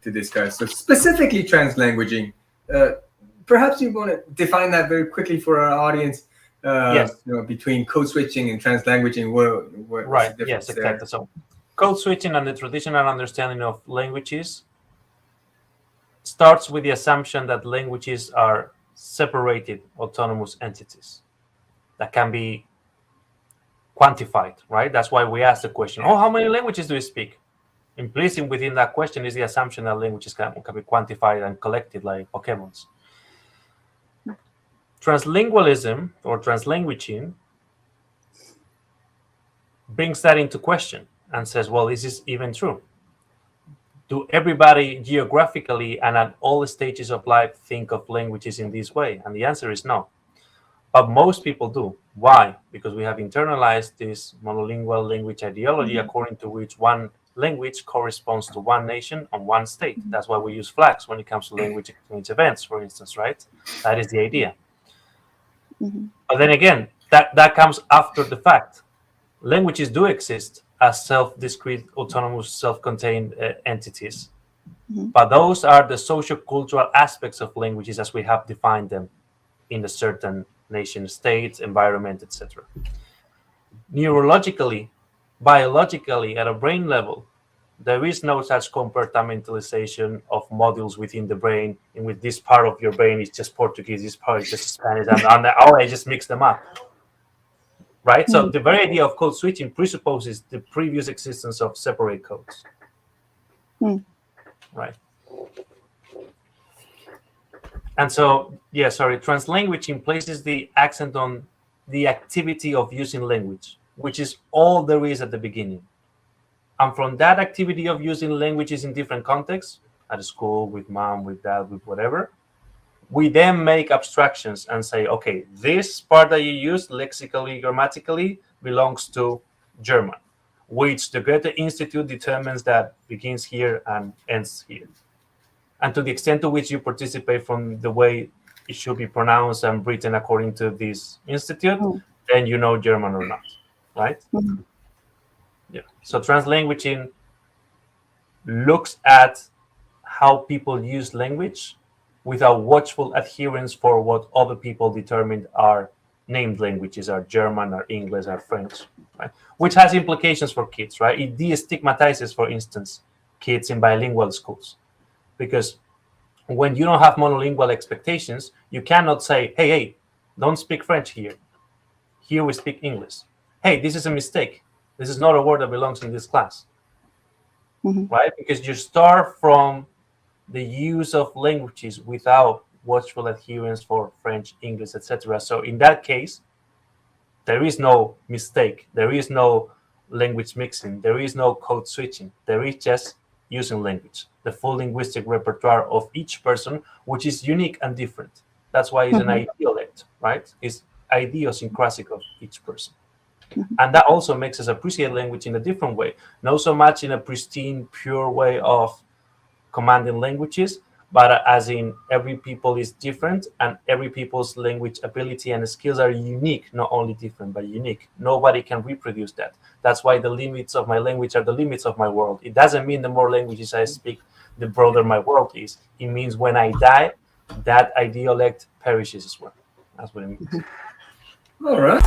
to discuss. So specifically translanguaging. Perhaps you want to define that very quickly for our audience. Yes. Between code switching and translanguaging, what's Right. the difference Yes, exactly. So code switching and the traditional understanding of languages starts with the assumption that languages are separated autonomous entities that can be quantified, right? That's why we ask the question, how many languages do you speak? Implicit within that question is the assumption that languages can be quantified and collected like Pokemons. Translingualism or translanguaging brings that into question and says, well, is this even true? Do everybody geographically and at all stages of life think of languages in this way? And the answer is no. But most people do. Why? Because we have internalized this monolingual language ideology according to which one language corresponds to one nation and one state. That's why we use flags when it comes to language exchange events, for instance, right? That is the idea. But then again, that comes after the fact. Languages do exist as self-discrete, autonomous, self-contained entities. But those are the socio-cultural aspects of languages as we have defined them in a certain nation, state, environment, etc. Neurologically, biologically, at a brain level, there is no such compartmentalization of modules within the brain in which this part of your brain is just Portuguese, this part is just Spanish, and I just mix them up. Right? So the very idea of code switching presupposes the previous existence of separate codes. Right? And so, translanguaging places the accent on the activity of using language, which is all there is at the beginning. And from that activity of using languages in different contexts, at school, with mom, with dad, with whatever, we then make abstractions and say, okay, this part that you use lexically, grammatically, belongs to German, which the Goethe Institute determines that begins here and ends here. And to the extent to which you participate from the way it should be pronounced and written according to this institute, then you know German or not, right? Yeah. So translanguaging looks at how people use language without watchful adherence for what other people determined are named languages, are German, are English, are French, right? Which has implications for kids, right? It de-stigmatizes, for instance, kids in bilingual schools. Because when you don't have monolingual expectations, you cannot say, hey, don't speak French here. Here we speak English. Hey, this is a mistake. This is not a word that belongs in this class, right? Because you start from the use of languages without watchful adherence for French, English, etc. So in that case, there is no mistake. There is no language mixing. There is no code switching. There is just using language, the full linguistic repertoire of each person, which is unique and different. That's why it's an idiolect, right? It's idiosyncratic of each person. And that also makes us appreciate language in a different way. Not so much in a pristine, pure way of commanding languages, but as in every people is different and every people's language ability and skills are unique, not only different, but unique. Nobody can reproduce that. That's why the limits of my language are the limits of my world. It doesn't mean the more languages I speak, the broader my world is. It means when I die, that idiolect perishes as well. That's what it means. All right.